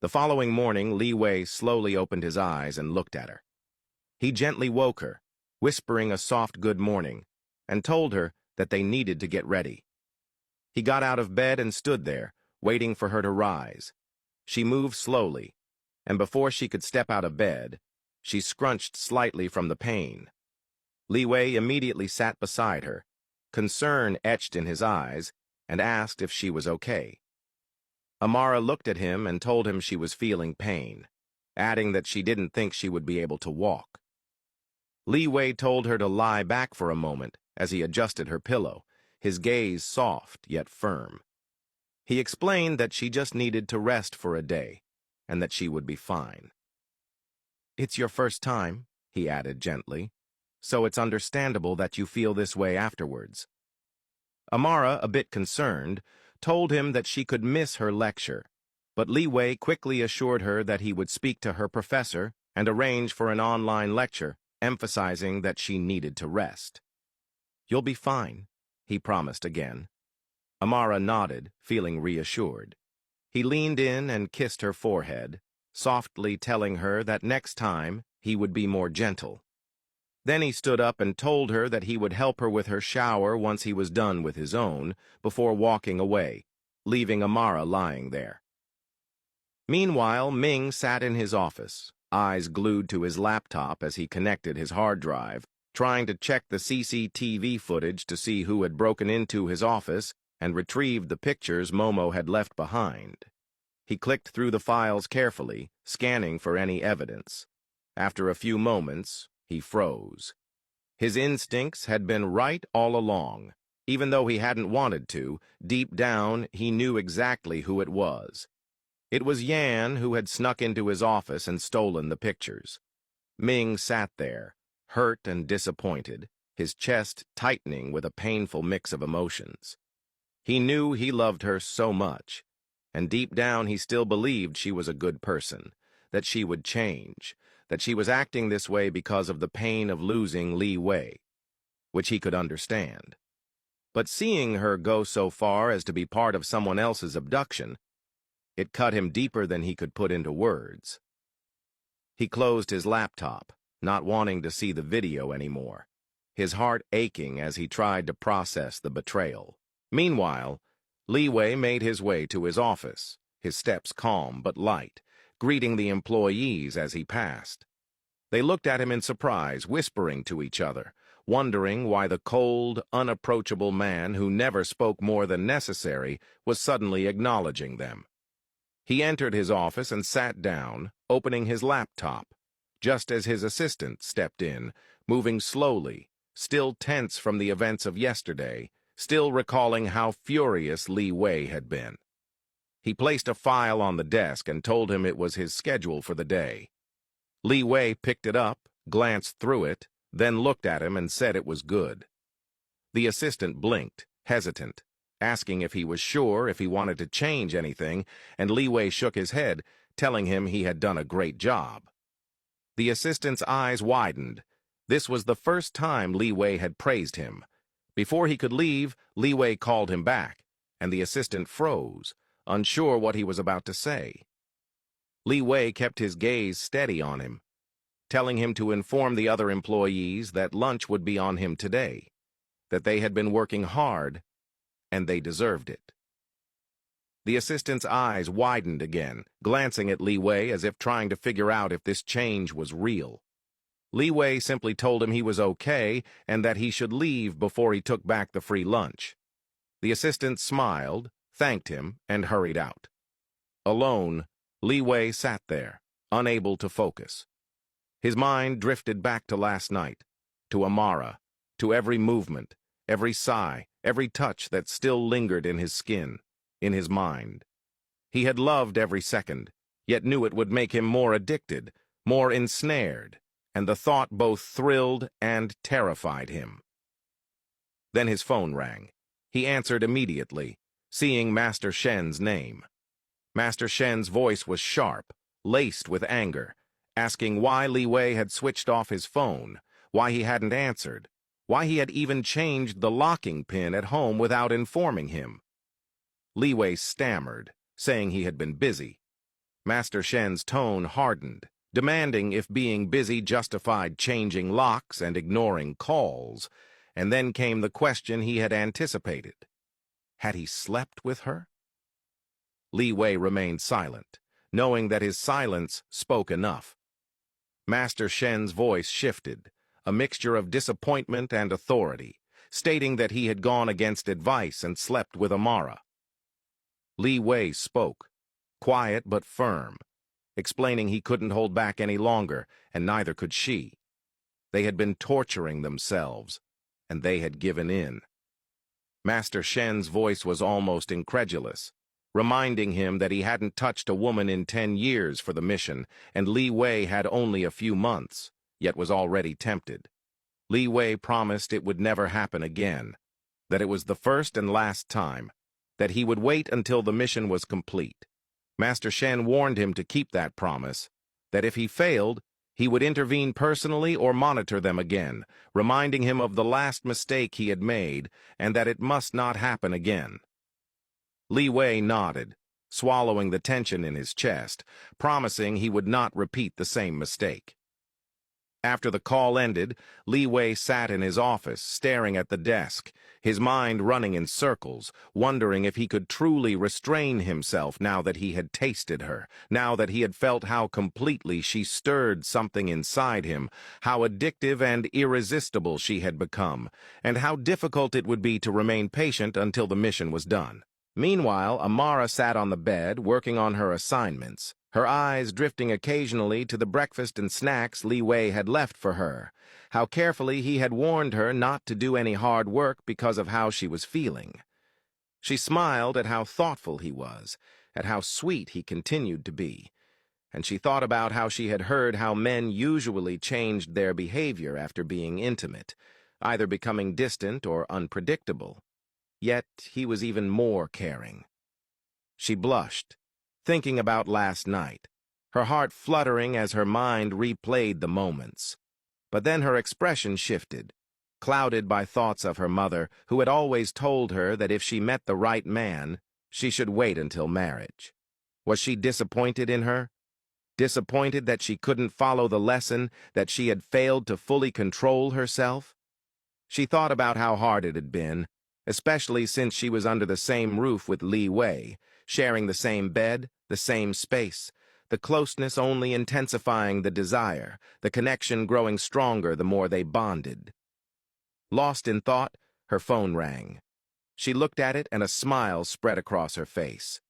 The following morning, Leeway slowly opened his eyes and looked at her. He gently woke her, whispering a soft good morning, and told her that they needed to get ready. He got out of bed and stood there, waiting for her to rise. She moved slowly, and before she could step out of bed, she scrunched slightly from the pain. Leeway immediately sat beside her, concern etched in his eyes, and asked if she was okay. Amara looked at him and told him she was feeling pain, adding that she didn't think she would be able to walk. Leeway told her to lie back for a moment as he adjusted her pillow, his gaze soft yet firm. He explained that she just needed to rest for a day, and that she would be fine. "It's your first time," he added gently, "so it's understandable that you feel this way afterwards." Amara, a bit concerned, told him that she could miss her lecture, but Leeway quickly assured her that he would speak to her professor and arrange for an online lecture, emphasizing that she needed to rest. "You'll be fine," he promised again. Amara nodded, feeling reassured. He leaned in and kissed her forehead, softly telling her that next time he would be more gentle. Then he stood up and told her that he would help her with her shower once he was done with his own, before walking away, leaving Amara lying there. Meanwhile, Ming sat in his office, eyes glued to his laptop as he connected his hard drive, trying to check the CCTV footage to see who had broken into his office and retrieved the pictures Momo had left behind. He clicked through the files carefully, scanning for any evidence. After a few moments, he froze. His instincts had been right all along. Even though he hadn't wanted to, deep down he knew exactly who it was. It was Yan who had snuck into his office and stolen the pictures. Ming sat there, hurt and disappointed, his chest tightening with a painful mix of emotions. He knew he loved her so much, and deep down he still believed she was a good person, that she would change, that she was acting this way because of the pain of losing Leeway, which he could understand. But seeing her go so far as to be part of someone else's abduction, it cut him deeper than he could put into words. He closed his laptop, not wanting to see the video anymore, his heart aching as he tried to process the betrayal. Meanwhile, Leeway made his way to his office, his steps calm but light, greeting the employees as he passed. They looked at him in surprise, whispering to each other, wondering why the cold, unapproachable man who never spoke more than necessary was suddenly acknowledging them. He entered his office and sat down, opening his laptop, just as his assistant stepped in, moving slowly, still tense from the events of yesterday, still recalling how furious Leeway had been. He placed a file on the desk and told him it was his schedule for the day. Leeway picked it up, glanced through it, then looked at him and said it was good. The assistant blinked, hesitant, asking if he was sure if he wanted to change anything, and Leeway shook his head, telling him he had done a great job. The assistant's eyes widened. This was the first time Leeway had praised him. Before he could leave, Leeway called him back, and the assistant froze, unsure what he was about to say. Leeway kept his gaze steady on him, telling him to inform the other employees that lunch would be on him today, that they had been working hard, and they deserved it. The assistant's eyes widened again, glancing at Leeway as if trying to figure out if this change was real. Leeway simply told him he was okay and that he should leave before he took back the free lunch. The assistant smiled, thanked him, and hurried out. Alone, Leeway sat there, unable to focus. His mind drifted back to last night, to Amara, to every movement, every sigh, every touch that still lingered in his skin, in his mind. He had loved every second, yet knew it would make him more addicted, more ensnared, and the thought both thrilled and terrified him. Then his phone rang. He answered immediately, seeing Master Shen's name. Master Shen's voice was sharp, laced with anger, asking why Leeway had switched off his phone, why he hadn't answered, why he had even changed the locking pin at home without informing him. Leeway stammered, saying he had been busy. Master Shen's tone hardened, demanding if being busy justified changing locks and ignoring calls, and then came the question he had anticipated. Had he slept with her? Leeway remained silent, knowing that his silence spoke enough. Master Shen's voice shifted, a mixture of disappointment and authority, stating that he had gone against advice and slept with Amara. Leeway spoke, quiet but firm, explaining he couldn't hold back any longer, and neither could she. They had been torturing themselves, and they had given in. Master Shen's voice was almost incredulous, reminding him that he hadn't touched a woman in 10 years for the mission, and Leeway had only a few months, yet was already tempted. Leeway promised it would never happen again, that it was the first and last time, that he would wait until the mission was complete. Master Shen warned him to keep that promise, that if he failed, he would intervene personally or monitor them again, reminding him of the last mistake he had made and that it must not happen again. Leeway nodded, swallowing the tension in his chest, promising he would not repeat the same mistake. After the call ended, Leeway sat in his office, staring at the desk, his mind running in circles, wondering if he could truly restrain himself now that he had tasted her, now that he had felt how completely she stirred something inside him, how addictive and irresistible she had become, and how difficult it would be to remain patient until the mission was done. Meanwhile, Amara sat on the bed, working on her assignments, her eyes drifting occasionally to the breakfast and snacks Leeway had left for her, how carefully he had warned her not to do any hard work because of how she was feeling. She smiled at how thoughtful he was, at how sweet he continued to be, and she thought about how she had heard how men usually changed their behavior after being intimate, either becoming distant or unpredictable. Yet he was even more caring. She blushed, thinking about last night, her heart fluttering as her mind replayed the moments. But then her expression shifted, clouded by thoughts of her mother, who had always told her that if she met the right man, she should wait until marriage. Was she disappointed in her? Disappointed that she couldn't follow the lesson, that she had failed to fully control herself? She thought about how hard it had been, especially since she was under the same roof with Leeway, sharing the same bed, the same space, the closeness only intensifying the desire, the connection growing stronger the more they bonded. Lost in thought, her phone rang. She looked at it and a smile spread across her face.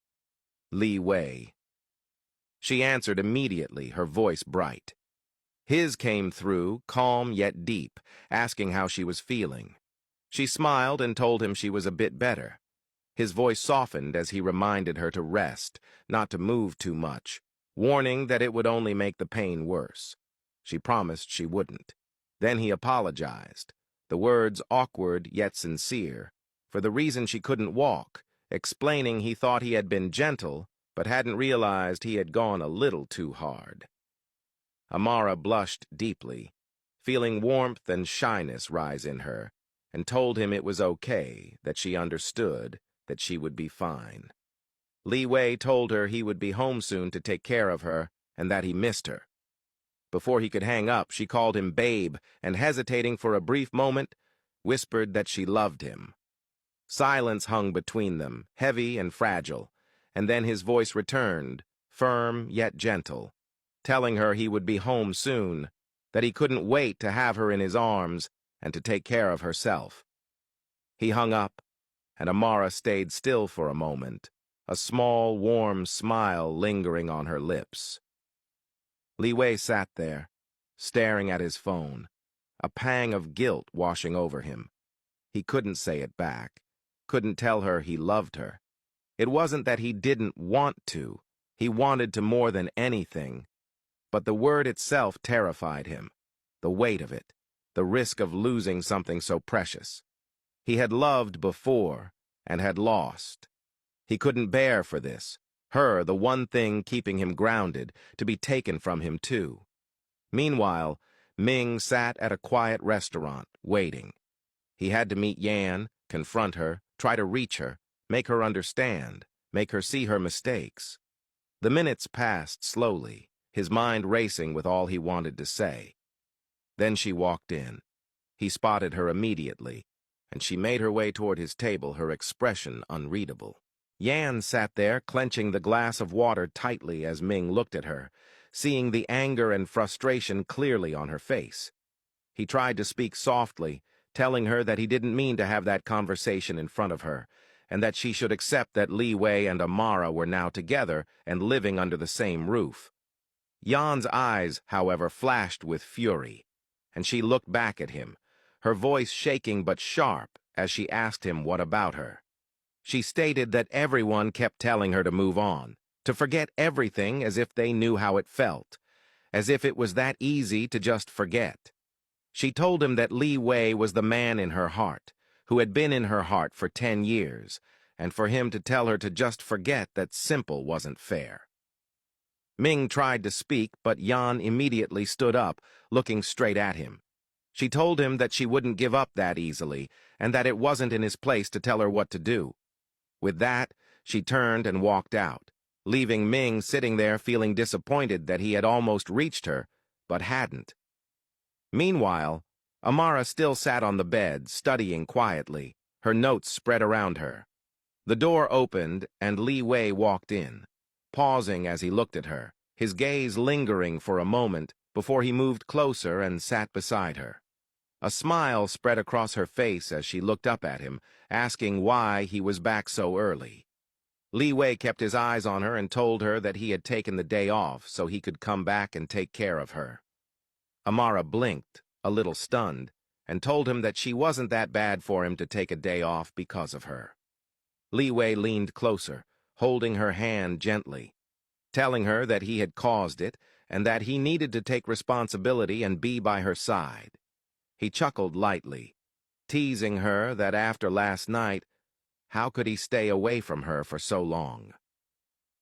Leeway. She answered immediately, her voice bright. His came through, calm yet deep, asking how she was feeling. She smiled and told him she was a bit better. His voice softened as he reminded her to rest, not to move too much, warning that it would only make the pain worse. She promised she wouldn't. Then he apologized, the words awkward yet sincere, for the reason she couldn't walk, explaining he thought he had been gentle, but hadn't realized he had gone a little too hard. Amara blushed deeply, feeling warmth and shyness rise in her, and told him it was okay, that she understood, that she would be fine. Leeway told her he would be home soon to take care of her, and that he missed her. Before he could hang up, she called him babe, and hesitating for a brief moment, whispered that she loved him. Silence hung between them, heavy and fragile, and then his voice returned, firm yet gentle, telling her he would be home soon, that he couldn't wait to have her in his arms, and to take care of herself. He hung up, and Amara stayed still for a moment, a small, warm smile lingering on her lips. Leeway sat there, staring at his phone, a pang of guilt washing over him. He couldn't say it back, couldn't tell her he loved her. It wasn't that he didn't want to, he wanted to more than anything, but the word itself terrified him, the weight of it, the risk of losing something so precious. He had loved before and had lost. He couldn't bear for this, her, the one thing keeping him grounded, to be taken from him too. Meanwhile, Ming sat at a quiet restaurant, waiting. He had to meet Yan, confront her, try to reach her, make her understand, make her see her mistakes. The minutes passed slowly, his mind racing with all he wanted to say. Then she walked in. He spotted her immediately, and she made her way toward his table, her expression unreadable. Yan sat there, clenching the glass of water tightly as Ming looked at her, seeing the anger and frustration clearly on her face. He tried to speak softly, telling her that he didn't mean to have that conversation in front of her, and that she should accept that Leeway and Amara were now together and living under the same roof. Yan's eyes, however, flashed with fury, and she looked back at him, her voice shaking but sharp as she asked him what about her. She stated that everyone kept telling her to move on, to forget everything as if they knew how it felt, as if it was that easy to just forget. She told him that Leeway was the man in her heart, who had been in her heart for 10 years, and for him to tell her to just forget that simple wasn't fair. Ming tried to speak, but Yan immediately stood up, looking straight at him. She told him that she wouldn't give up that easily, and that it wasn't in his place to tell her what to do. With that, she turned and walked out, leaving Ming sitting there feeling disappointed that he had almost reached her, but hadn't. Meanwhile, Amara still sat on the bed, studying quietly, her notes spread around her. The door opened, and Leeway walked in, pausing as he looked at her, his gaze lingering for a moment before he moved closer and sat beside her. A smile spread across her face as she looked up at him, asking why he was back so early. Leeway kept his eyes on her and told her that he had taken the day off so he could come back and take care of her. Amara blinked, a little stunned, and told him that she wasn't that bad for him to take a day off because of her. Leeway leaned closer, holding her hand gently, telling her that he had caused it and that he needed to take responsibility and be by her side. He chuckled lightly, teasing her that after last night, how could he stay away from her for so long?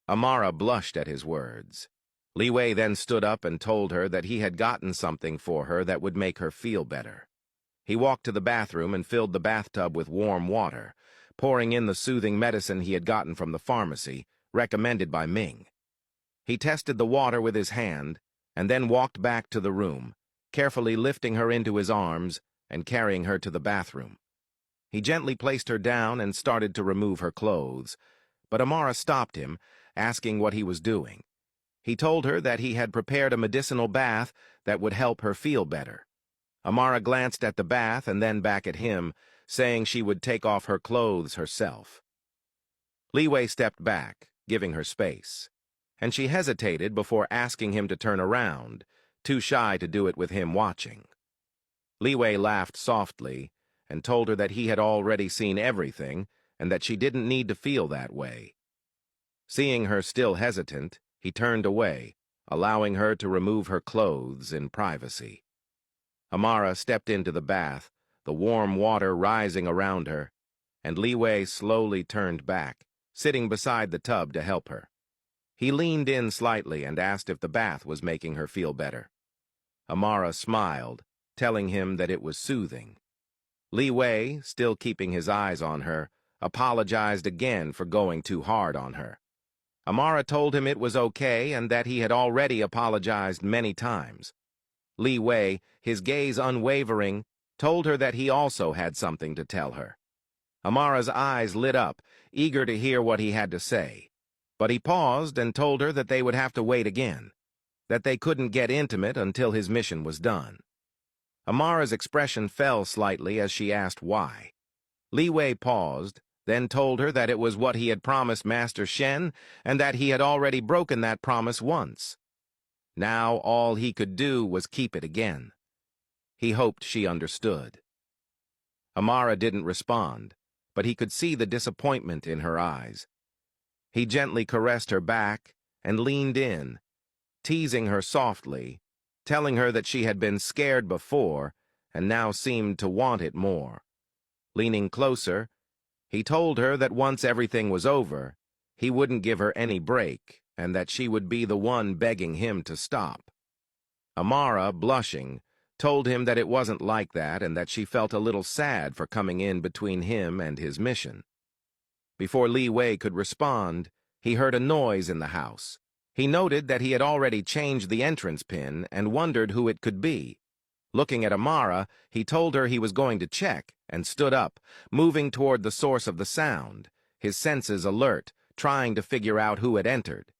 Amara blushed at his words. Leeway then stood up and told her that he had gotten something for her that would make her feel better. He walked to the bathroom and filled the bathtub with warm water, pouring in the soothing medicine he had gotten from the pharmacy, recommended by Ming. He tested the water with his hand and then walked back to the room, carefully lifting her into his arms and carrying her to the bathroom. He gently placed her down and started to remove her clothes, but Amara stopped him, asking what he was doing. He told her that he had prepared a medicinal bath that would help her feel better. Amara glanced at the bath and then back at him, saying she would take off her clothes herself. Leeway stepped back, giving her space, and she hesitated before asking him to turn around, too shy to do it with him watching. Leeway laughed softly and told her that he had already seen everything and that she didn't need to feel that way. Seeing her still hesitant, he turned away, allowing her to remove her clothes in privacy. Amara stepped into the bath, the warm water rising around her, and Leeway slowly turned back, sitting beside the tub to help her. He leaned in slightly and asked if the bath was making her feel better. Amara smiled, telling him that it was soothing. Leeway, still keeping his eyes on her, apologized again for going too hard on her. Amara told him it was okay and that he had already apologized many times. Leeway, his gaze unwavering, told her that he also had something to tell her. Amara's eyes lit up, eager to hear what he had to say. But he paused and told her that they would have to wait again, that they couldn't get intimate until his mission was done. Amara's expression fell slightly as she asked why. Leeway paused, then told her that it was what he had promised Master Shen and that he had already broken that promise once. Now all he could do was keep it again. He hoped she understood. Amara didn't respond, but he could see the disappointment in her eyes. He gently caressed her back and leaned in, teasing her softly, telling her that she had been scared before and now seemed to want it more. Leaning closer, he told her that once everything was over, he wouldn't give her any break and that she would be the one begging him to stop. Amara, blushing, told him that it wasn't like that and that she felt a little sad for coming in between him and his mission. Before Leeway could respond, he heard a noise in the house, He noted that he had already changed the entrance pin and wondered who it could be. Looking at Amara, he told her he was going to check and stood up, moving toward the source of the sound, his senses alert, trying to figure out who had entered.